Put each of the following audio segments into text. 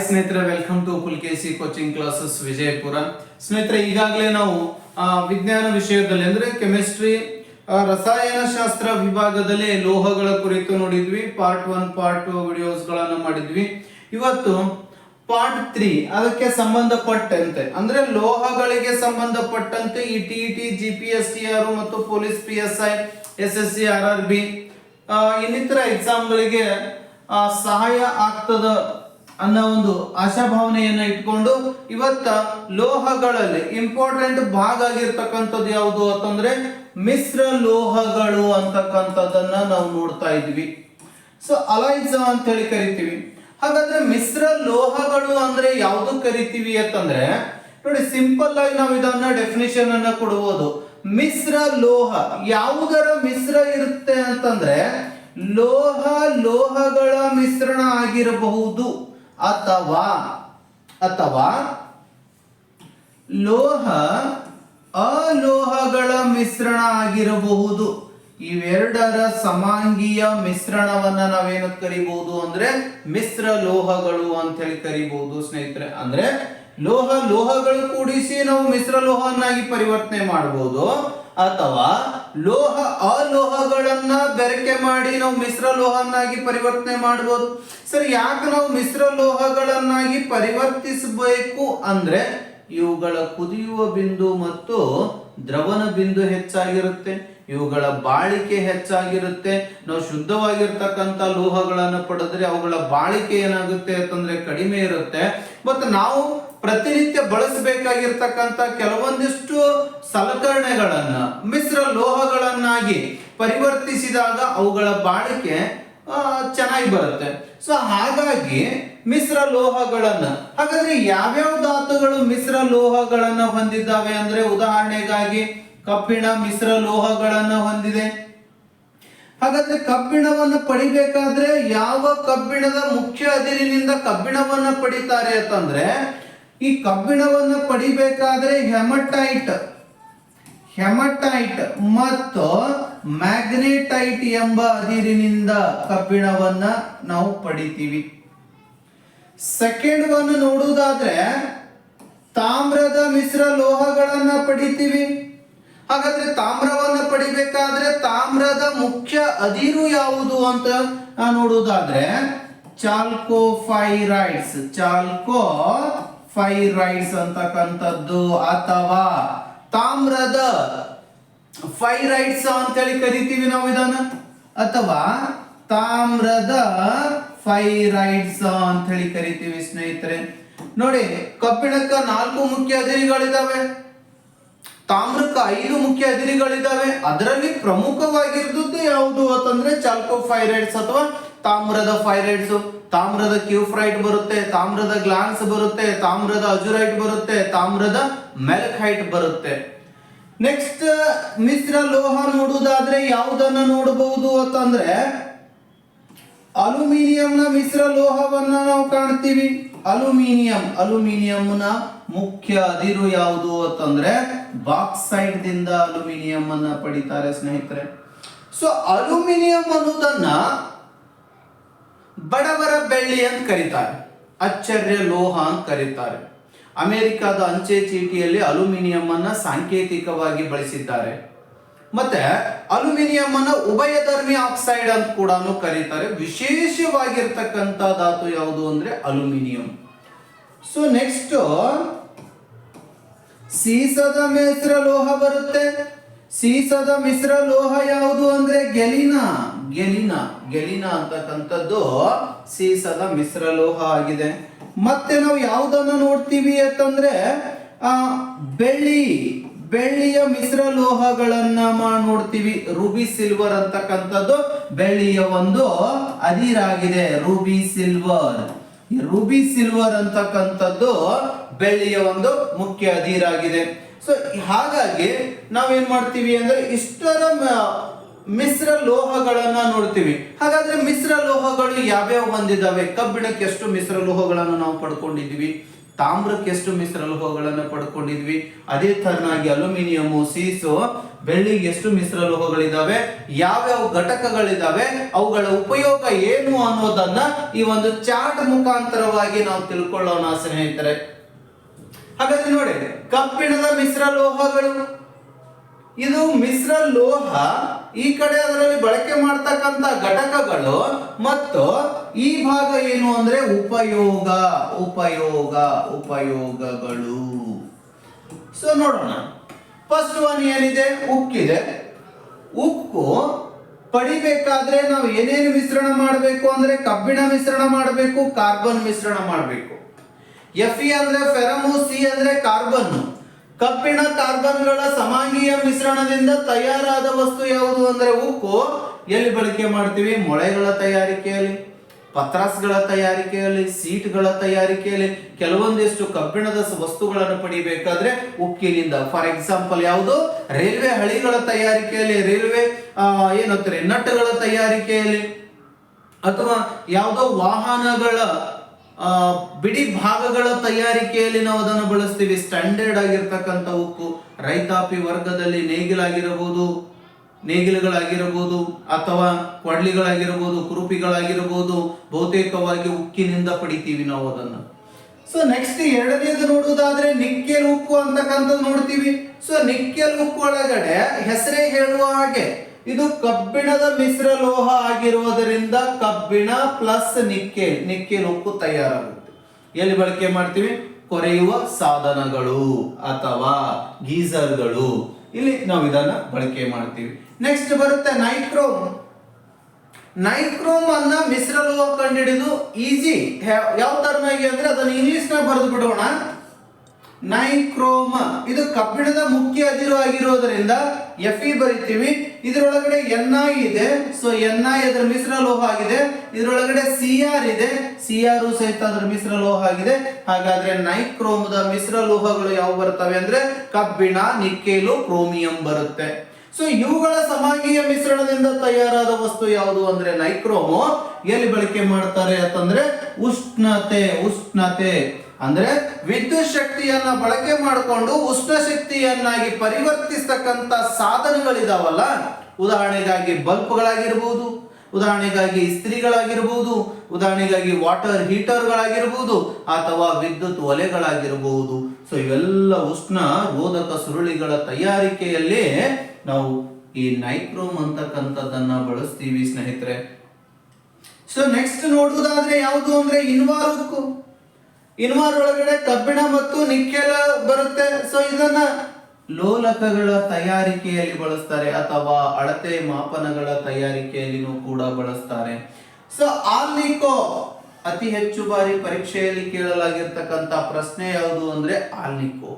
ಸ್ನೇಹಿತರೆ, welcome to Pulakeshi coaching classes Vijayapura. ಸ್ನೇಹಿತರೆ, ಈಗಾಗಲೇ ನಾವು ವಿಜ್ಞಾನ ವಿಷಯದಲ್ಲಿ ಅಂದ್ರೆ ಕೆಮಿಸ್ಟ್ರಿ ರಸಾಯನಶಾಸ್ತ್ರ ವಿಭಾಗದಲ್ಲಿ ಲೋಹಗಳ ಕುರಿತು ನೋಡಿದ್ವಿ. ಪಾರ್ಟ್ 1 ಪಾರ್ಟ್ 2 ವಿಡಿಯೋಸ್ ಗಳನ್ನ ಮಾಡಿದ್ವಿ. ಇವತ್ತು ಪಾರ್ಟ್ 3 ಅದಕ್ಕೆ ಸಂಬಂಧಪಟ್ಟಂತೆ ಅಂದ್ರೆ ಲೋಹಗಳಿಗೆ ಸಂಬಂಧಪಟ್ಟಂತೆ ಈ ಟಿಇಟಿ, ಜಿಪಿಎಸ್ಟಿಆರ್ ಮತ್ತು ಪೊಲೀಸ್ PSI, SSC, RRB ಇನ್ನಿತರ ಎಕ್ಸಾಮ್ಗಳಿಗೆ ಸಹಾಯ ಆಗ್ತದ ಅನ್ನೋ ಒಂದು ಆಶಾಭಾವನೆಯನ್ನ ಇಟ್ಕೊಂಡು ಇವತ್ತ ಲೋಹಗಳಲ್ಲಿ ಇಂಪಾರ್ಟೆಂಟ್ ಭಾಗ ಆಗಿರ್ತಕ್ಕಂಥದ್ದು ಯಾವುದು ಅಂತಂದ್ರೆ ಮಿಶ್ರ ಲೋಹಗಳು ಅಂತಕ್ಕಂಥದ್ದನ್ನ ನಾವು ನೋಡ್ತಾ ಇದ್ವಿ. ಸೊ ಅಲೈಸ್ ಅಂತ ಹೇಳಿ ಕರಿತೀವಿ. ಹಾಗಾದ್ರೆ ಮಿಶ್ರ ಲೋಹಗಳು ಅಂದ್ರೆ ಯಾವುದು ಕರಿತೀವಿ ಅಂತಂದ್ರೆ ನೋಡಿ, ಸಿಂಪಲ್ ಆಗಿ ನಾವು ಇದನ್ನ ಡೆಫಿನಿಷನ್ ಅನ್ನ ಕೊಡಬಹುದು. ಮಿಶ್ರ ಲೋಹ ಯಾವುದರ ಮಿಶ್ರ ಇರುತ್ತೆ ಅಂತಂದ್ರೆ ಲೋಹಗಳ ಮಿಶ್ರಣ ಆಗಿರಬಹುದು ಅಥವಾ ಲೋಹ ಅಲೋಹಗಳ ಮಿಶ್ರಣ ಆಗಿರಬಹುದು. ಇವೆರಡರ ಸಮಾಂಗೀಯ ಮಿಶ್ರಣವನ್ನ ನಾವೇನು ಕರಿಬಹುದು ಅಂದ್ರೆ ಮಿಶ್ರ ಲೋಹಗಳು ಅಂತ ಹೇಳಿ ಕರಿಬಹುದು ಸ್ನೇಹಿತರೆ. ಅಂದ್ರೆ ಲೋಹಗಳು ಕೂಡಿಸಿ ನಾವು ಮಿಶ್ರ ಲೋಹವನ್ನಾಗಿ ಪರಿವರ್ತನೆ ಮಾಡಬಹುದು, ಅಥವಾ ಅಲೋಹಗಳನ್ನ ಬೆರಕೆ ಮಾಡಿ ನಾವು ಮಿಶ್ರ ಲೋಹವನ್ನಾಗಿ ಪರಿವರ್ತನೆ ಮಾಡಬಹುದು. ಸರಿ, ಯಾಕೆ ನಾವು ಮಿಶ್ರ ಲೋಹಗಳನ್ನಾಗಿ ಪರಿವರ್ತಿಸಬೇಕು ಅಂದ್ರೆ ಇವುಗಳ ಕುದಿಯುವ ಬಿಂದು ಮತ್ತು ದ್ರವನ ಬಿಂದು ಹೆಚ್ಚಾಗಿರುತ್ತೆ, ಇವುಗಳ ಬಾಳಿಕೆ ಹೆಚ್ಚಾಗಿರುತ್ತೆ. ನಾವು ಶುದ್ಧವಾಗಿರ್ತಕ್ಕಂಥ ಲೋಹಗಳನ್ನು ಪಡೆದ್ರೆ ಅವುಗಳ ಬಾಳಿಕೆ ಏನಾಗುತ್ತೆ ಅಂತಂದ್ರೆ ಕಡಿಮೆ ಇರುತ್ತೆ. ಮತ್ತು ನಾವು ಪ್ರತಿನಿತ್ಯ ಬಳಸಬೇಕಾಗಿರ್ತಕ್ಕಂಥ ಕೆಲವೊಂದಿಷ್ಟು ಸಲಕರಣೆಗಳನ್ನ ಮಿಶ್ರ ಲೋಹಗಳನ್ನಾಗಿ ಪರಿವರ್ತಿಸಿದಾಗ ಅವುಗಳ ಬಾಳಿಕೆ ಚೆನ್ನಾಗಿ ಬರುತ್ತೆ. ಸೊ ಹಾಗಾಗಿ ಮಿಶ್ರ ಲೋಹಗಳನ್ನ, ಹಾಗಾದ್ರೆ ಯಾವ್ಯಾವ ಧಾತುಗಳು ಮಿಶ್ರ ಲೋಹಗಳನ್ನ ಹೊಂದಿದ್ದಾವೆ ಅಂದ್ರೆ ಉದಾಹರಣೆಗಾಗಿ ಕಬ್ಬಿಣ ಮಿಶ್ರ ಲೋಹಗಳನ್ನ ಹೊಂದಿದೆ. ಹಾಗಾದ್ರೆ ಕಬ್ಬಿಣವನ್ನು ಪಡಿಬೇಕಾದ್ರೆ ಯಾವ ಕಬ್ಬಿಣದ ಮುಖ್ಯ ಅದಿರಿನಿಂದ ಕಬ್ಬಿಣವನ್ನ ಪಡಿತಾರೆ ಅಂತಂದ್ರೆ ಈ ಕಬ್ಬಿಣವನ್ನ ಪಡಿಬೇಕಾದ್ರೆ ಹೆಮಟೈಟ್ ಮತ್ತು ಮ್ಯಾಗ್ನೆಟೈಟ್ ಎಂಬ ಅದಿರಿನಿಂದ ಕಬ್ಬಿಣವನ್ನ ನಾವು ಪಡಿತೀವಿ. ಸೆಕೆಂಡ್ ಒನ್ ನೋಡುವುದಾದ್ರೆ ತಾಮ್ರದ ಮಿಶ್ರ ಲೋಹಗಳನ್ನ ಪಡಿತೀವಿ. ಹಾಗಾದ್ರೆ ತಾಮ್ರವನ್ನ ಪಡಿಬೇಕಾದ್ರೆ ತಾಮ್ರದ ಮುಖ್ಯ ಅದಿರು ಯಾವುದು ಅಂತ ನೋಡುವುದಾದ್ರೆ ಚಾಲ್ಕೋಫೈರೈಡ್ಸ್ ಅಂತಕ್ಕಂಥದ್ದು, ಅಥವಾ ತಾಮ್ರದ ಫೈರೈಡ್ಸ್ ಅಂತ ಹೇಳಿ ಕರಿತೀವಿ ನಾವು ಇದನ್ನ, ಅಥವಾ ತಾಮ್ರದ ಫೈರೈಡ್ಸ್ ಅಂತ ಹೇಳಿ ಕರಿತೀವಿ ಸ್ನೇಹಿತರೆ. ನೋಡಿ, ಕಬ್ಬಿಣಕ್ಕ 4 ಮುಖ್ಯ ಅದಿರುಗಳಿದಾವೆ, ತಾಮ್ರಕ್ಕೆ 5 ಮುಖ್ಯ ಅದಿರುಗಳಿದಾವೆ. ಅದರಲ್ಲಿ ಪ್ರಮುಖವಾಗಿರುವುದು ಯಾವುದು ಅಂತಂದ್ರೆ ಚಾಲ್ಕೋಫೈರೈಡ್ಸ್ ಅಥವಾ ತಾಮ್ರದ ಫೈರೈಡ್ಸ್. ತಾಮ್ರದ ಕ್ಯೂಫ್ರೈಟ್ ಬರುತ್ತೆ, ತಾಮ್ರದ ಗ್ಲಾನ್ಸ್ ಬರುತ್ತೆ, ತಾಮ್ರದ ಅಜುರೈಟ್ ಬರುತ್ತೆ, ತಾಮ್ರದ ಮೆಲ್ಕೈಟ್ ಬರುತ್ತೆ. ನೆಕ್ಸ್ಟ್ ಮಿಶ್ರ ಲೋಹ ನೋಡುವುದಾದ್ರೆ ಯಾವುದನ್ನ ನೋಡಬಹುದು ಅಂತಂದ್ರೆ ಅಲ್ಯೂಮಿನಿಯಂನ ಮಿಶ್ರ ಲೋಹವನ್ನ ನಾವು ಕಾಣ್ತೀವಿ. ಅಲ್ಯೂಮಿನಿಯಂನ ಮುಖ್ಯ ಅದಿರು ಯಾವುದು ಅಂತಂದ್ರೆ ಬಾಕ್ಸೈಟ್ ದಿಂದ ಅಲ್ಯೂಮಿನಿಯಂ ಅನ್ನ ಪಡಿತಾರೆ ಸ್ನೇಹಿತರೆ. ಸೊ ಅಲ್ಯೂಮಿನಿಯಂ ಅನ್ನೋದನ್ನ ಬಡವರ ಬೆಳ್ಳಿ ಅಂತ ಕರೀತಾರೆ, ಆಶ್ಚರ್ಯ ಲೋಹ ಅಂತ ಕರೀತಾರೆ. ಅಮೆರಿಕದ ಅಂಚೆ ಚೀಟಿಯಲ್ಲಿ ಅಲ್ಯೂಮಿನಿಯಂ ಅನ್ನ ಸಾಂಕೇತಿಕವಾಗಿ ಬಳಸಿದ್ದಾರೆ. ಮತ್ತೆ ಅಲ್ಯೂಮಿನಿಯಂ ಅನ್ನ ಉಭಯಧರ್ಮಿ ಆಕ್ಸೈಡ್ ಅಂತ ಕೂಡ ಕರೀತಾರೆ. ವಿಶೇಷವಾಗಿರ್ತಕ್ಕಂಥ ಧಾತು ಯಾವುದು ಅಂದ್ರೆ ಅಲ್ಯೂಮಿನಿಯಂ. ಸೊ ನೆಕ್ಸ್ಟ್ ಸೀಸದ ಮಿಶ್ರ ಲೋಹ ಬರುತ್ತೆ. ಸೀಸದ ಮಿಶ್ರ ಲೋಹ ಯಾವುದು ಅಂದ್ರೆ ಗೆಲಿನ ಅಂತಕ್ಕಂಥದ್ದು ಸೀಸದ ಮಿಶ್ರ ಲೋಹ ಆಗಿದೆ. ಮತ್ತೆ ನಾವು ಯಾವುದನ್ನು ನೋಡ್ತೀವಿ ಅಂತಂದ್ರೆ ಬೆಳ್ಳಿಯ ಮಿಶ್ರ ಲೋಹಗಳನ್ನ ನೋಡ್ತೀವಿ. ರೂಬಿ ಸಿಲ್ವರ್ ಅಂತಕ್ಕಂಥದ್ದು ಬೆಳ್ಳಿಯ ಒಂದು ಅದಿರಾಗಿದೆ. ರೂಬಿ ಸಿಲ್ವರ್ ಅಂತಕ್ಕಂಥದ್ದು ಬೆಳ್ಳಿಯ ಒಂದು ಮುಖ್ಯ ಅದಿರಾಗಿದೆ. ಸೊ ಹಾಗಾಗಿ ನಾವೇನ್ ಮಾಡ್ತೀವಿ ಅಂದ್ರೆ ಇಷ್ಟರ ಮಿಶ್ರ ಲೋಹಗಳನ್ನ ನೋಡ್ತೀವಿ. ಹಾಗಾದ್ರೆ ಮಿಶ್ರ ಲೋಹಗಳು ಯಾವ್ಯಾವ ಹೊಂದಿದ್ದಾವೆ? ಕಬ್ಬಿಣಕ್ಕೆ ಎಷ್ಟು ಮಿಶ್ರ ಲೋಹಗಳನ್ನು ನಾವು ಪಡ್ಕೊಂಡಿದೀವಿ? ತಾಮ್ರಕ್ಕೆ ಎಷ್ಟು ಮಿಶ್ರಲೋಹಗಳನ್ನು ಪಡ್ಕೊಂಡಿದ್ವಿ, ಅದೇ ತರನಾಗಿ ಅಲ್ಯೂಮಿನಿಯಂ, ಸೀಸು, ಬೆಳ್ಳಿಗೆ ಎಷ್ಟು ಮಿಶ್ರಲೋಹಗಳಿದಾವೆ, ಯಾವ್ಯಾವ ಘಟಕಗಳಿದಾವೆ, ಅವುಗಳ ಉಪಯೋಗ ಏನು ಅನ್ನೋದನ್ನ ಈ ಒಂದು ಚಾರ್ಟ್ ಮುಖಾಂತರವಾಗಿ ನಾವು ತಿಳ್ಕೊಳ್ಳೋಣ ಸ್ನೇಹಿತರೆ. ಹಾಗಾದ್ರೆ ನೋಡಿ, ಕಬ್ಬಿಣದ ಮಿಶ್ರಲೋಹಗಳು, ಇದು ಮಿಶ್ರ ಲೋಹ, ಈ ಕಡೆ ಅದರಲ್ಲಿ ಬಳಕೆ ಮಾಡ್ತಕ್ಕಂತ ಘಟಕಗಳು, ಮತ್ತು ಈ ಭಾಗ ಏನು ಅಂದ್ರೆ ಉಪಯೋಗಗಳು. ಸೊ ನೋಡೋಣ, ಫಸ್ಟ್ ಒನ್ ಏನಿದೆ, ಉಕ್ಕಿದೆ. ಉಕ್ಕು ಪಡಿಬೇಕಾದ್ರೆ ನಾವು ಏನೇನು ಮಿಶ್ರಣ ಮಾಡಬೇಕು ಅಂದ್ರೆ ಕಬ್ಬಿಣ ಮಿಶ್ರಣ ಮಾಡಬೇಕು, ಕಾರ್ಬನ್ ಮಿಶ್ರಣ ಮಾಡಬೇಕು. Fe ಅಂದ್ರೆ ಫೆರಮು, ಸಿ ಅಂದ್ರೆ ಕಾರ್ಬನ್. ಕಬ್ಬಿಣ ಕಾರ್ಬನ್ಗಳ ಸಮಾಂಗೀಯ ಮಿಶ್ರಣದಿಂದ ತಯಾರಾದ ವಸ್ತು ಯಾವುದು ಅಂದ್ರೆ ಉಕ್ಕು. ಎಲ್ಲಿ ಬಳಕೆ ಮಾಡ್ತೀವಿ? ಮೊಳೆಗಳ ತಯಾರಿಕೆಯಲ್ಲಿ, ಪತ್ರಾಸ್ಗಳ ತಯಾರಿಕೆಯಲ್ಲಿ, ಸೀಟ್ಗಳ ತಯಾರಿಕೆಯಲ್ಲಿ, ಕೆಲವೊಂದಿಷ್ಟು ಕಬ್ಬಿಣದ ವಸ್ತುಗಳನ್ನು ಪಡಿಬೇಕಾದ್ರೆ ಉಕ್ಕಿನಿಂದ. ಫಾರ್ ಎಕ್ಸಾಂಪಲ್ ಯಾವುದು? ರೈಲ್ವೆ ಹಳಿಗಳ ತಯಾರಿಕೆಯಲ್ಲಿ, ರೈಲ್ವೆ ಏನಂತಾರೆ ನಟ್ಟುಗಳ ತಯಾರಿಕೆಯಲ್ಲಿ, ಅಥವಾ ಯಾವುದೋ ವಾಹನಗಳ ಬಿಡಿ ಭಾಗಗಳ ತಯಾರಿಕೆಯಲ್ಲಿ ನಾವು ಅದನ್ನು ಬಳಸ್ತೀವಿ. ಸ್ಟ್ಯಾಂಡರ್ಡ್ ಆಗಿರ್ತಕ್ಕಂಥ ಉಕ್ಕು. ರೈತಾಪಿ ವರ್ಗದಲ್ಲಿ ನೇಗಿಲುಗಳಾಗಿರಬಹುದು ಅಥವಾ ಕೊಡ್ಲಿಗಳಾಗಿರಬಹುದು, ಕುರುಪಿಗಳಾಗಿರಬಹುದು, ಬಹುತೇಕವಾಗಿ ಉಕ್ಕಿನಿಂದ ಪಡಿತೀವಿ ನಾವು ಅದನ್ನು. ಸೊ ನೆಕ್ಸ್ಟ್ ಎರಡನೇದು ನೋಡುವುದಾದ್ರೆ ನಿಕ್ಕೆಲ್ ಉಕ್ಕು ಅಂತಕ್ಕಂಥದ್ದು ನೋಡ್ತೀವಿ. ಸೊ ನಿಕ್ಕೆಲ್ ಉಕ್ಕು ಒಳಗಡೆ ಹೆಸರೇ ಹೇಳುವ ಹಾಗೆ ಇದು ಕಬ್ಬಿಣದ ಮಿಶ್ರಲೋಹ ಆಗಿರುವುದರಿಂದ ಕಬ್ಬಿಣ ಪ್ಲಸ್ ನಿಕ್ಕೆಲ್ ಉಕ್ಕು ತಯಾರಾಗುತ್ತೆ. ಎಲ್ಲಿ ಬಳಕೆ ಮಾಡ್ತೀವಿ? ಕೊರೆಯುವ ಸಾಧನಗಳು ಅಥವಾ ಗೀಸರ್ಗಳು, ಇಲ್ಲಿ ನಾವು ಇದನ್ನ ಬಳಕೆ ಮಾಡ್ತೀವಿ. ನೆಕ್ಸ್ಟ್ ಬರುತ್ತೆ ನೈಕ್ರೋಮ್. ನೈಕ್ರೋಮ್ ಅನ್ನ ಮಿಶ್ರಲೋಹ ಕಂಡುಹಿಡಿದು ಈಜಿ. ಯಾವ ತರನಾಗಿ ಅಂದ್ರೆ ಅದನ್ನ ಇಂಗ್ಲಿಷ್ ನ ಬರೆದು ಬಿಡೋಣ. ನೈಕ್ರೋಮ್ ಇದು ಕಬ್ಬಿಣದ ಮುಖ್ಯ ಅದಿರು ಆಗಿರೋದ್ರಿಂದ Fe ಬರಿತೀವಿ. ಇದರೊಳಗಡೆ Ni ಇದೆ. ಸೊ Ni ಅದರ ಮಿಶ್ರಲೋಹ ಆಗಿದೆ. ಇದರೊಳಗಡೆ Cr ಇದೆ. Cr ಸಹಿತ ಅದರ ಮಿಶ್ರಲೋಹ ಆಗಿದೆ. ಹಾಗಾದ್ರೆ ನೈಕ್ರೋಮ್ದ ಮಿಶ್ರಲೋಹಗಳು ಯಾವ ಬರ್ತವೆ ಅಂದ್ರೆ ಕಬ್ಬಿಣ, ನಿಕ್ಕೆಲು, ಕ್ರೋಮಿಯಂ ಬರುತ್ತೆ. ಸೊ ಇವುಗಳ ಸಮಾಂಗೀಯ ಮಿಶ್ರಣದಿಂದ ತಯಾರಾದ ವಸ್ತು ಯಾವುದು ಅಂದ್ರೆ ನೈಕ್ರೋಮು. ಎಲ್ಲಿ ಬಳಕೆ ಮಾಡ್ತಾರೆ ಅಂತಂದ್ರೆ ಉಷ್ಣತೆ ಅಂದ್ರೆ ವಿದ್ಯುತ್ ಶಕ್ತಿಯನ್ನ ಬಳಕೆ ಮಾಡಿಕೊಂಡು ಉಷ್ಣ ಶಕ್ತಿಯನ್ನಾಗಿ ಪರಿವರ್ತಿಸ್ತಕ್ಕಂತ ಸಾಧನಗಳಿದಾವಲ್ಲ, ಉದಾಹರಣೆಗಾಗಿ ಬಲ್ಬ್ಗಳಾಗಿರ್ಬೋದು, ಉದಾಹರಣೆಗಾಗಿ ಇಸ್ತ್ರಿಗಳಾಗಿರ್ಬೋದು, ಉದಾಹರಣೆಗಾಗಿ ವಾಟರ್ ಹೀಟರ್ಗಳಾಗಿರ್ಬೋದು, ಅಥವಾ ವಿದ್ಯುತ್ ಒಲೆಗಳಾಗಿರಬಹುದು. ಸೊ ಇವೆಲ್ಲ ಉಷ್ಣ ರೋಧಕ ಸುರುಳಿಗಳ ತಯಾರಿಕೆಯಲ್ಲಿ ನಾವು ಈ ನೈಕ್ರೋಮ್ ಅಂತಕ್ಕಂಥದ್ದನ್ನ ಬಳಸ್ತೀವಿ ಸ್ನೇಹಿತರೆ. ಸೊ ನೆಕ್ಸ್ಟ್ ನೋಡುವುದಾದ್ರೆ ಯಾವುದು ಅಂದ್ರೆ ಇನ್ವಾರ್ ಉಕ್ಕು. ಇನ್ವಾರ್ ಒಳಗಡೆ ಕಬ್ಬಿಣ ಮತ್ತು ನಿಕ್ಕೆಲ ಬರುತ್ತೆ. ಸೊ ಇದನ್ನ ಲೋಲಕಗಳ ತಯಾರಿಕೆಯಲ್ಲಿ ಬಳಸ್ತಾರೆ ಅಥವಾ ಅಳತೆ ಮಾಪನಗಳ ತಯಾರಿಕೆಯಲ್ಲಿನೂ ಕೂಡ ಬಳಸ್ತಾರೆ. ಸೊ ಆಲ್ನಿಕೋ ಅತಿ ಹೆಚ್ಚು ಬಾರಿ ಪರೀಕ್ಷೆಯಲ್ಲಿ ಕೇಳಲಾಗಿರ್ತಕ್ಕಂಥ ಪ್ರಶ್ನೆ ಯಾವುದು ಅಂದ್ರೆ ಆಲ್ನಿಕೋ.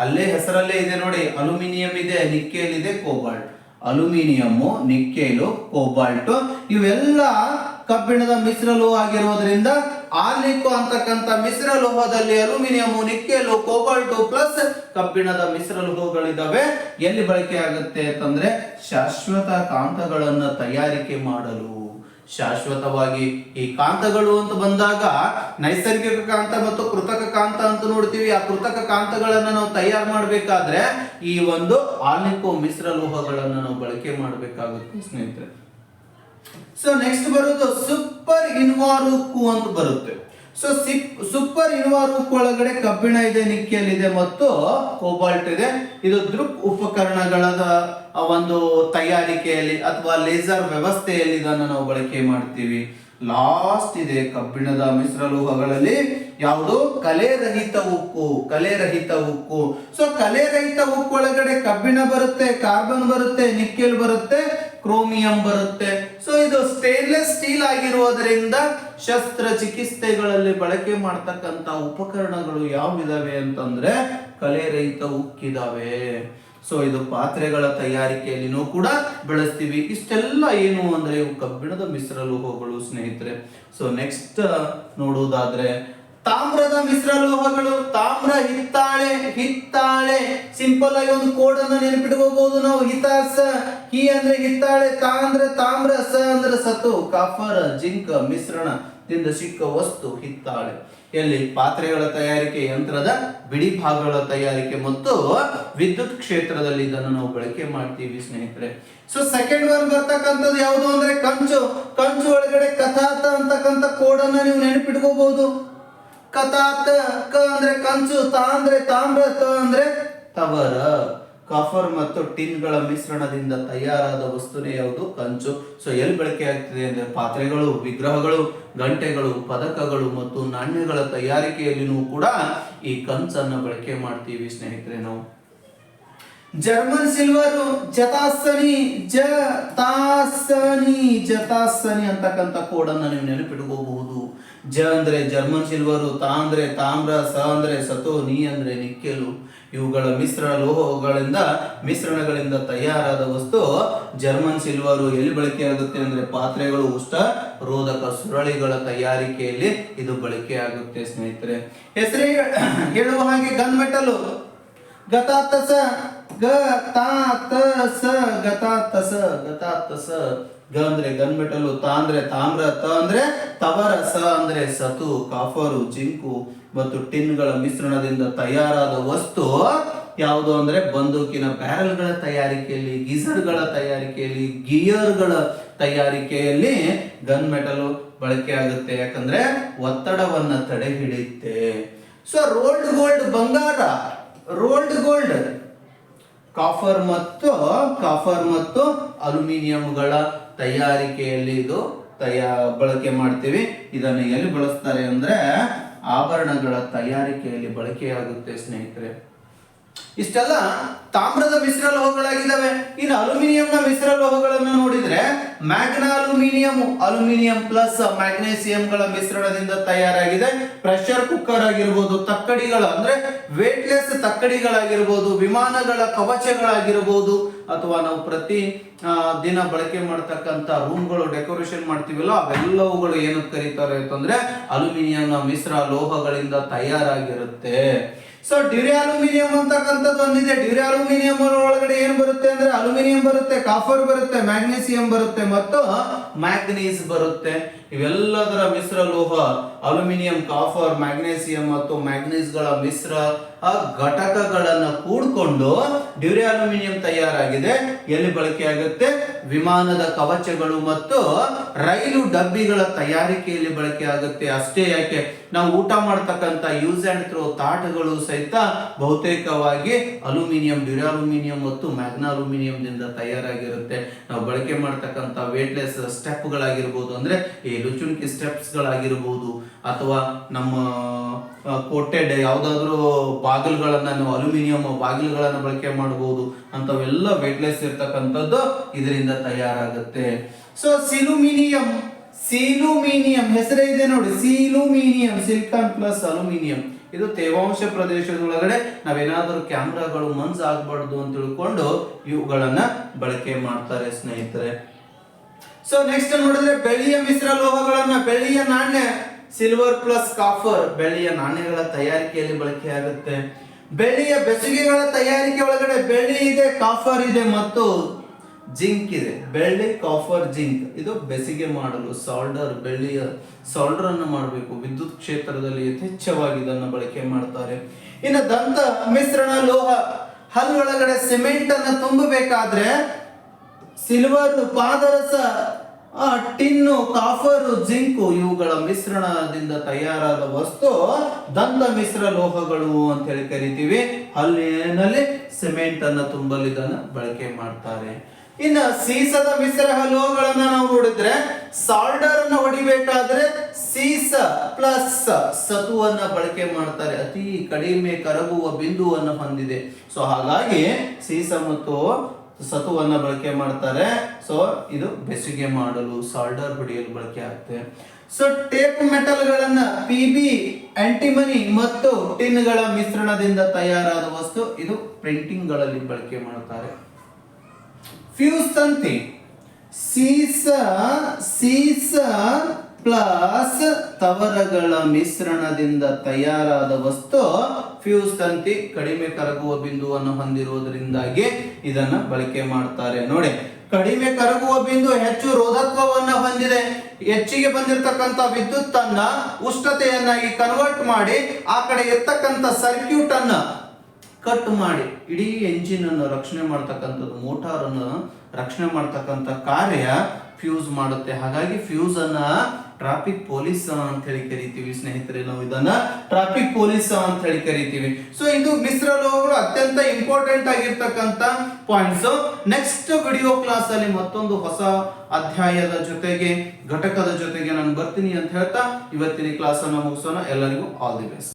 ಅಲ್ಲೇ ಹೆಸರಲ್ಲೇ ಇದೆ ನೋಡಿ, ಅಲ್ಯೂಮಿನಿಯಂ ಇದೆ, ನಿಕ್ಕೆಲ್ ಇದೆ, ಕೋಬಾಲ್ಟ್. ಅಲ್ಯೂಮಿನಿಯಂ, ನಿಕ್ಕೆಲು, ಕೋಬಾಲ್ಟ್ ಇವೆಲ್ಲ ಕಬ್ಬಿಣದ ಮಿಶ್ರಲೋಹ ಆಗಿರೋದ್ರಿಂದ ಆಲ್ನಿಕೋ ಅಂತಕ್ಕಂಥ ಮಿಶ್ರಲೋಹದಲ್ಲಿ ಅಲ್ಯೂಮಿನಿಯಂ, ನಿಕ್ಕೆಲು, ಕೋಬಾಲ್ಟ್ ಪ್ಲಸ್ ಕಬ್ಬಿಣದ ಮಿಶ್ರಲೋಹಗಳಿದಾವೆ. ಎಲ್ಲಿ ಬಳಕೆ ಆಗುತ್ತೆ ಅಂತಂದ್ರೆ ಶಾಶ್ವತ ಕಾಂತಗಳನ್ನು ತಯಾರಿಕೆ ಮಾಡಲು. ಶಾಶ್ವತವಾಗಿ ಈ ಕಾಂತಗಳು ಅಂತ ಬಂದಾಗ ನೈಸರ್ಗಿಕ ಕಾಂತ ಮತ್ತು ಕೃತಕ ಕಾಂತ ಅಂತ ನೋಡ್ತೀವಿ. ಆ ಕೃತಕ ಕಾಂತಗಳನ್ನ ನಾವು ತಯಾರು ಮಾಡಬೇಕಾದ್ರೆ ಈ ಒಂದು ಆಲ್ನಿಕೋ ಮಿಶ್ರಲೋಹಗಳನ್ನು ನಾವು ಬಳಕೆ ಮಾಡಬೇಕಾಗುತ್ತೆ ಸ್ನೇಹಿತರೆ. ಸೊ ನೆಕ್ಸ್ಟ್ ಬರೋದು ಸೂಪರ್ ಇನ್ವಾರ್ ಉಕ್ಕು ಅಂತ ಬರುತ್ತೆ. ಸೊ ಸೂಪರ್ ಇನ್ವಾರ್ ಉಕ್ಕು ಒಳಗಡೆ ಕಬ್ಬಿಣ ಇದೆ, ನಿಕ್ಕೆಲ್ ಇದೆ ಮತ್ತು ಕೋಬಾಲ್ಟ್ ಇದೆ. ಇದು ದೃಕ್ ಉಪಕರಣಗಳ ಒಂದು ತಯಾರಿಕೆಯಲ್ಲಿ ಅಥವಾ ಲೇಸರ್ ವ್ಯವಸ್ಥೆಯಲ್ಲಿ ಇದನ್ನು ನಾವು ಬಳಕೆ ಮಾಡ್ತೀವಿ. ಲಾಸ್ಟ್ ಇದೆ ಕಬ್ಬಿಣದ ಮಿಶ್ರಲೋಹಗಳಲ್ಲಿ ಯಾವುದು? ಕಲೆರಹಿತ ಉಕ್ಕು. ಸೊ ಕಲೆರಹಿತ ಉಕ್ಕು ಒಳಗಡೆ ಕಬ್ಬಿಣ ಬರುತ್ತೆ, ಕಾರ್ಬನ್ ಬರುತ್ತೆ, ನಿಕ್ಕೆಲ್ ಬರುತ್ತೆ, ಕ್ರೋಮಿಯಂ ಬರುತ್ತೆ. ಸೊ ಇದು ಸ್ಟೇನ್ಲೆಸ್ ಸ್ಟೀಲ್ ಆಗಿರುವುದರಿಂದ ಶಸ್ತ್ರ ಚಿಕಿತ್ಸೆಗಳಲ್ಲಿ ಬಳಕೆ ಮಾಡ್ತಕ್ಕಂತ ಉಪಕರಣಗಳು ಯಾವಿದಾವೆ ಅಂತಂದ್ರೆ ಕಲೆರಹಿತ ಉಕ್ಕಿದಾವೆ. ಸೊ ಇದು ಪಾತ್ರೆಗಳ ತಯಾರಿಕೆಯಲ್ಲಿನೂ ಕೂಡ ಬಳಸ್ತೀವಿ. ಇಷ್ಟೆಲ್ಲ ಏನು ಅಂದ್ರೆ ಇವು ಕಬ್ಬಿಣದ ಮಿಶ್ರಲೋಹಗಳು ಸ್ನೇಹಿತರೆ. ಸೊ ನೆಕ್ಸ್ಟ್ ನೋಡುವುದಾದ್ರೆ ತಾಮ್ರದ ಮಿಶ್ರಲೋಹಗಳು. ತಾಮ್ರ, ಹಿತ್ತಾಳೆ ಸಿಂಪಲ್ ಆಗಿ ಒಂದು ಕೋಡ್ ಅನ್ನು ನೆನಪಿಟ್ಕೋಬಹುದು ನಾವು. ಹಿತಾಸ, ಹಿ ಅಂದ್ರೆ ಹಿತ್ತಾಳೆ, ತಾ ಅಂದ್ರೆ ತಾಮ್ರ, ಸ ಅಂದ್ರೆ ಸತು, ಕಾಫರ್, ಜಿಂಕ್ ಮಿಶ್ರಣ ದಿಂದ ಸಿಕ್ಕ ವಸ್ತು ಹಿತ್ತಾಳೆ. ಎಲ್ಲಿ ಪಾತ್ರೆಗಳ ತಯಾರಿಕೆ, ಯಂತ್ರದ ಬಿಡಿ ಭಾಗಗಳ ತಯಾರಿಕೆ ಮತ್ತು ವಿದ್ಯುತ್ ಕ್ಷೇತ್ರದಲ್ಲಿ ಇದನ್ನು ನಾವು ಬಳಕೆ ಮಾಡ್ತೀವಿ ಸ್ನೇಹಿತರೆ. ಸೊ ಸೆಕೆಂಡ್ ಒನ್ ಬರ್ತಕ್ಕಂಥದ್ದು ಯಾವುದು ಅಂದ್ರೆ ಕಂಚು. ಕಂಚು ಒಳಗಡೆ ಕಥಾತ ಅಂತಕ್ಕಂಥ ಕೋಡನ್ನ ನೀವು ನೆನಪಿಟ್ಕೋಬಹುದು. ಕಥಾತ, ಕ ಅಂದ್ರೆ ಕಂಚು, ತ ಅಂದ್ರೆ ತಾಮ್ರ, ತ ಅಂದ್ರೆ ತವರ. ಕಾಫರ್ ಮತ್ತು ಟಿನ್ಗಳ ಮಿಶ್ರಣದಿಂದ ತಯಾರಾದ ವಸ್ತುನೇ ಯಾವುದು? ಕಂಚು. ಸೊ ಎಲ್ಲಿ ಬಳಕೆ ಆಗ್ತಿದೆ ಅಂದ್ರೆ ಪಾತ್ರೆಗಳು, ವಿಗ್ರಹಗಳು, ಗಂಟೆಗಳು, ಪದಕಗಳು ಮತ್ತು ನಾಣ್ಯಗಳ ತಯಾರಿಕೆಯಲ್ಲಿನೂ ಕೂಡ ಈ ಕಂಚನ್ನು ಬಳಕೆ ಮಾಡ್ತೀವಿ ಸ್ನೇಹಿತರೆ ನಾವು. ಜರ್ಮನ್ ಸಿಲ್ವರು ಜತಾಸನಿ, ಜತಾಸನಿ ಅಂತಕ್ಕಂಥ ಕೋಡನ್ನು ನೀವು ನೆನಪಿಟ್ಕೋಬಹುದು. ಜ ಅಂದ್ರೆ ಜರ್ಮನ್ ಸಿಲ್ವರು, ತಾ ಅಂದ್ರೆ ತಾಮ್ರ, ಸ ಅಂದ್ರೆ ಸತು, ನಿ ಅಂದ್ರೆ ನಿಕ್ಕೆಲು. ಇವುಗಳ ಮಿಶ್ರಣ ಲೋಹಗಳಿಂದ ಮಿಶ್ರಣಗಳಿಂದ ತಯಾರಾದ ವಸ್ತು ಜರ್ಮನ್ ಸಿಲ್ವರು. ಎಲ್ಲಿ ಬಳಕೆ ಆಗುತ್ತೆ ಅಂದ್ರೆ ಪಾತ್ರೆಗಳು, ಉಷ್ಣ ರೋಧಕ ಸುರಳಿಗಳ ತಯಾರಿಕೆಯಲ್ಲಿ ಇದು ಬಳಕೆ ಆಗುತ್ತೆ ಸ್ನೇಹಿತರೆ. ಹೆಸರೇ ಹೇಳುವ ಹಾಗೆ ಗನ್ ಮೆಟಲ್, ಗತಾತಸ, ಗತಾತಸ. ಗ ಅಂದ್ರೆ ಗನ್ ಮೆಟಲ್, ತ ಅಂದ್ರೆ ತಾಮ್ರ, ತ ಅಂದ್ರೆ ತವರ, ಸ ಅಂದ್ರೆ ಸತು, ಕಾಫರು, ಜಿಂಕು ಮತ್ತು ಟಿನ್ಗಳ ಮಿಶ್ರಣದಿಂದ ತಯಾರಾದ ವಸ್ತು ಯಾವುದು ಅಂದ್ರೆ ಬಂದೂಕಿನ ಬ್ಯಾರಲ್ಗಳ ತಯಾರಿಕೆಯಲ್ಲಿ, ಗೀಸರ್ಗಳ ತಯಾರಿಕೆಯಲ್ಲಿ, ಗಿಯರ್ಗಳ ತಯಾರಿಕೆಯಲ್ಲಿ ಗನ್ ಮೆಟಲ್ ಬಳಕೆ ಆಗುತ್ತೆ. ಯಾಕಂದ್ರೆ ಒತ್ತಡವನ್ನ ತಡೆ ಹಿಡಿಯುತ್ತೆ. ಸೊ ರೋಲ್ಡ್ ಗೋಲ್ಡ್ ಬಂಗಾರ, ರೋಲ್ಡ್ ಗೋಲ್ಡ್ ಕಾಫರ್ ಮತ್ತು ಅಲ್ಯೂಮಿನಿಯಂಗಳ ತಯಾರಿಕೆಯಲ್ಲಿ ಇದು ಬಳಕೆ ಮಾಡ್ತೀವಿ. ಇದನ್ನು ಎಲ್ಲಿ ಬಳಸ್ತಾರೆ ಅಂದ್ರೆ ಆಭರಣಗಳ ತಯಾರಿಕೆಯಲ್ಲಿ ಬಳಕೆಯಾಗುತ್ತೆ ಸ್ನೇಹಿತರೆ. ಇಷ್ಟೆಲ್ಲ ತಾಮ್ರದ ಮಿಶ್ರ ಲೋಹಗಳಾಗಿದ್ದಾವೆ. ಇನ್ನು ಅಲ್ಯೂಮಿನಿಯಂನ ಮಿಶ್ರ ಲೋಹಗಳನ್ನು ನೋಡಿದ್ರೆ ಮ್ಯಾಗ್ನಾ ಅಲ್ಯೂಮಿನಿಯಂ ಪ್ಲಸ್ ಮ್ಯಾಗ್ನೇಸಿಯಂಗಳ ಮಿಶ್ರಣದಿಂದ ತಯಾರಾಗಿದೆ. ಪ್ರೆಷರ್ ಕುಕ್ಕರ್ ಆಗಿರ್ಬೋದು, ತಕ್ಕಡಿಗಳ ಅಂದ್ರೆ ವೇಟ್ಲೆಸ್ ತಕ್ಕಡಿಗಳಾಗಿರ್ಬೋದು, ವಿಮಾನಗಳ ಕವಚಗಳಾಗಿರ್ಬೋದು, ಅಥವಾ ನಾವು ಪ್ರತಿ ದಿನ ಬಳಕೆ ಮಾಡತಕ್ಕಂತ ರೂಮ್ಗಳು ಡೆಕೋರೇಷನ್ ಮಾಡ್ತೀವಲ್ಲ ಅವೆಲ್ಲವುಗಳು ಏನಕ್ಕೆ ಕರೀತಾರೆ ಅಂತಂದ್ರೆ ಅಲ್ಯೂಮಿನಿಯಂನ ಮಿಶ್ರ ಲೋಹಗಳಿಂದ ತಯಾರಾಗಿರುತ್ತೆ. ಸೊ ಡ್ಯೂರಾಲ್ಯೂಮಿನಿಯಂ ಅಂತಕ್ಕಂಥದ್ದು ಒಂದಿದೆ. ಡ್ಯೂರಾಲ್ಯೂಮಿನಿಯಂ ಒಳಗಡೆ ಏನ್ ಬರುತ್ತೆ ಅಂದ್ರೆ ಅಲ್ಯೂಮಿನಿಯಂ ಬರುತ್ತೆ, ಕಾಫರ್ ಬರುತ್ತೆ, ಮ್ಯಾಗ್ನೀಸಿಯಂ ಬರುತ್ತೆ ಮತ್ತು ಮ್ಯಾಂಗನೀಸ್ ಬರುತ್ತೆ. ಇವೆಲ್ಲದರ ಮಿಶ್ರ ಲೋಹ ಅಲ್ಯೂಮಿನಿಯಂ, ಕಾಫರ್, ಮ್ಯಾಗ್ನೀಸಿಯಂ ಮತ್ತು ಮ್ಯಾಂಗನೀಸ್ಗಳ ಮಿಶ್ರ ಘಟಕಗಳನ್ನು ಕೂಡಿಕೊಂಡು ಡ್ಯೂರಾಲ್ಯೂಮಿನಿಯಂ ತಯಾರಾಗಿದೆ. ಎಲ್ಲಿ ಬಳಕೆ ಆಗುತ್ತೆ? ವಿಮಾನದ ಕವಚಗಳು ಮತ್ತು ರೈಲು ಡಬ್ಬಿಗಳ ತಯಾರಿಕೆಯಲ್ಲಿ ಬಳಕೆ ಆಗುತ್ತೆ. ಅಷ್ಟೇ ಯಾಕೆ, ನಾವು ಊಟ ಮಾಡತಕ್ಕಂತ ಯೂಸ್ ಅಂಡ್ ಥ್ರೋ ತಾಟಗಳು ಸಹಿತ ಬಹುತೇಕವಾಗಿ ಅಲ್ಯೂಮಿನಿಯಂ, ಡ್ಯೂರಾಲ್ಯೂಮಿನಿಯಂ ಮತ್ತು ಮ್ಯಾಗ್ನಾ ಅಲ್ಯೂಮಿನಿಯಂದಿಂದ ತಯಾರಾಗಿರುತ್ತೆ. ನಾವು ಬಳಕೆ ಮಾಡತಕ್ಕಂತ ವೇಟ್ಲೆಸ್ ಸ್ಟೆಪ್ಗಳಾಗಿರ್ಬೋದು, ಅಂದ್ರೆ ಈ ಲುಚುಣಿಕೆ ಸ್ಟೆಪ್ಸ್ಗಳಾಗಿರ್ಬೋದು, ಅಥವಾ ನಮ್ಮ ಕೋಟೆಡ್ ಯಾವುದಾದ್ರೂ ಬಾಗಿಲುಗಳನ್ನ ನಾವು ಅಲ್ಯೂಮಿನಿಯಂ ಬಾಗಿಲುಗಳನ್ನ ಬಳಕೆ ಮಾಡಬಹುದು. ಅಂತವೆಲ್ಲ ವೇಟ್ಲೆಸ್ ಇರ್ತಕ್ಕಂಥದ್ದು ಇದರಿಂದ ತಯಾರಾಗುತ್ತೆ. ಸೊ ಸಿಲುಮಿನಿಯಂ ಹೆಸರೇ ಇದೆ ನೋಡಿ, ಸಿಲುಮಿನಿಯಂ, ಸಿಲಿಕಾನ್ ಪ್ಲಸ್ ಅಲ್ಯೂಮಿನಿಯಂ. ಇದು ತೇವಾಂಶ ಪ್ರದೇಶದೊಳಗಡೆ ನಾವೇನಾದ್ರೂ ಕ್ಯಾಮ್ರಾಗಳು ಮಂಜ್ ಆಗ್ಬಾರ್ದು ಅಂತ ತಿಳ್ಕೊಂಡು ಇವುಗಳನ್ನ ಬಳಕೆ ಮಾಡ್ತಾರೆ ಸ್ನೇಹಿತರೆ. ಸೊ ನೆಕ್ಸ್ಟ್ ನೋಡಿದ್ರೆ ಬೆಳ್ಳಿಯ ಮಿಶ್ರ ಲೋಹಗಳನ್ನ, ಬೆಳ್ಳಿಯ ನಾಣ್ಯ, ಸಿಲ್ವರ್ ಪ್ಲಸ್ ಕಾಫರ್, ಬೆಳ್ಳಿಯ ನಾಣ್ಯಗಳ ತಯಾರಿಕೆಯಲ್ಲಿ ಬಳಕೆ ಆಗುತ್ತೆ. ಬೆಳ್ಳಿಯ ಬೆಸುಗೆಗಳ ತಯಾರಿಕೆ ಒಳಗಡೆ ಬೆಳ್ಳಿ ಇದೆ, ಕಾಫರ್ ಇದೆ ಮತ್ತು ಜಿಂಕ್ ಇದೆ. ಬೆಳ್ಳಿ, ಕಾಫರ್, ಜಿಂಕ್ ಇದು ಬೆಸಿಗೆ ಮಾಡಲು ಸಾಲ್ಡರ್, ಬೆಳ್ಳಿಯ ಸಾಲ್ಡರ್ ಅನ್ನು ಮಾಡಬೇಕು. ವಿದ್ಯುತ್ ಕ್ಷೇತ್ರದಲ್ಲಿ ಯಥೇಚ್ಛವಾಗಿ ಇದನ್ನು ಬಳಕೆ ಮಾಡ್ತಾರೆ. ಇನ್ನು ದಂತ ಮಿಶ್ರಣ ಲೋಹ, ಹಲ್ಲೊಳಗಡೆ ಸಿಮೆಂಟ್ ಅನ್ನು ತುಂಬಬೇಕಾದ್ರೆ ಸಿಲ್ವರ್, ಪಾದರಸ, ಟಿನ್ನು, ಕಾಫರ್, ಜಿಂಕು ಇವುಗಳ ಮಿಶ್ರಣದಿಂದ ತಯಾರಾದ ವಸ್ತು ದಂತ ಮಿಶ್ರ ಲೋಹಗಳು ಅಂತ ಹೇಳಿ ಕರಿತೀವಿ. ಹಲ್ಲಿನಲ್ಲಿ ಸಿಮೆಂಟ್ ಅನ್ನು ತುಂಬಲು ಇದನ್ನ ಬಳಕೆ ಮಾಡ್ತಾರೆ. ಇನ್ನು ಸೀಸದ ಮಿಶ್ರ ಲೋಹಗಳನ್ನ ನಾವು ನೋಡಿದ್ರೆ ಸಾಲ್ಡರ್ ಅನ್ನು ಹೊಡಿಬೇಕಾದ್ರೆ ಸೀಸ ಪ್ಲಸ್ ಸತುವನ್ನ ಬಳಕೆ ಮಾಡ್ತಾರೆ. ಅತಿ ಕಡಿಮೆ ಕರಗುವ ಬಿಂದುವನ್ನು ಹೊಂದಿದೆ. ಸೊ ಹಾಗಾಗಿ ಸೀಸ ಮತ್ತು ಸತುವನ್ನ ಬಳಕೆ ಮಾಡ್ತಾರೆ. ಸೊ ಇದು ಬೆಸುಗೆ ಮಾಡಲು, ಸಾಲ್ಡರ್ ಹೊಡೆಯಲು ಬಳಕೆ ಆಗುತ್ತೆ. ಸೊ ಟೇಪ್ ಮೆಟಲ್ಗಳನ್ನ ಪಿಬಿ, ಆಂಟಿಮನಿ ಮತ್ತು ಟಿನ್ಗಳ ಮಿಶ್ರಣದಿಂದ ತಯಾರಾದ ವಸ್ತು ಇದು ಪ್ರಿಂಟಿಂಗ್ ಗಳಲ್ಲಿ ಬಳಕೆ ಮಾಡ್ತಾರೆ. ಫ್ಯೂಸ್ ತಂತಿ, ಸೀಸ ಪ್ಲಸ್ ತವರಗಳ ಮಿಶ್ರಣದಿಂದ ತಯಾರಾದ ವಸ್ತು ಫ್ಯೂಸ್ ತಂತಿ. ಕಡಿಮೆ ಕರಗುವ ಬಿಂದುವನ್ನು ಹೊಂದಿರುವುದರಿಂದಾಗಿ ಇದನ್ನ ಬಳಕೆ ಮಾಡ್ತಾರೆ. ನೋಡಿ, ಕಡಿಮೆ ಕರಗುವ ಬಿಂದು ಹೆಚ್ಚು ರೋಧತ್ವವನ್ನು ಹೊಂದಿದೆ. ಹೆಚ್ಚಿಗೆ ಬಂದಿರತಕ್ಕಂತ ವಿದ್ಯುತ್ ಅನ್ನ ಉಷ್ಣತೆಯನ್ನಾಗಿ ಕನ್ವರ್ಟ್ ಮಾಡಿ ಆ ಕಡೆ ಇರ್ತಕ್ಕಂಥ ಸರ್ಕ್ಯೂಟ್ ಅನ್ನ ಕಟ್ ಮಾಡಿ ಇಡೀ ಎಂಜಿನ್ ಅನ್ನು ರಕ್ಷಣೆ ಮಾಡ್ತಕ್ಕಂಥದ್ದು, ಮೋಟಾರ್ ಅನ್ನು ರಕ್ಷಣೆ ಮಾಡ್ತಕ್ಕಂಥ ಕಾರ್ಯ ಫ್ಯೂಸ್ ಮಾಡುತ್ತೆ. ಹಾಗಾಗಿ ಫ್ಯೂಸ್ ಅನ್ನ ಟ್ರಾಫಿಕ್ ಪೊಲೀಸ್ ಅಂತ ಹೇಳಿ ಕರಿತೀವಿ ಸ್ನೇಹಿತರೆ. ನಾವು ಇದನ್ನ ಟ್ರಾಫಿಕ್ ಪೊಲೀಸ್ ಅಂತ ಹೇಳಿ ಕರಿತೀವಿ. ಸೊ ಇದು ಮಿಶ್ರ ಲೋಹಗಳು ಅತ್ಯಂತ ಇಂಪಾರ್ಟೆಂಟ್ ಆಗಿರ್ತಕ್ಕಂಥ ಪಾಯಿಂಟ್ಸ್. ನೆಕ್ಸ್ಟ್ ವಿಡಿಯೋ ಕ್ಲಾಸ್ ಅಲ್ಲಿ ಮತ್ತೊಂದು ಹೊಸ ಅಧ್ಯಾಯದ ಜೊತೆಗೆ ಘಟಕದ ಜೊತೆಗೆ ನಾನು ಬರ್ತೀನಿ ಅಂತ ಹೇಳ್ತಾ ಇವತ್ತಿನ ಕ್ಲಾಸ್ ಅನ್ನು ಮುಗಿಸೋಣ. ಎಲ್ಲರಿಗೂ ಆಲ್ ದಿ ಬೆಸ್ಟ್.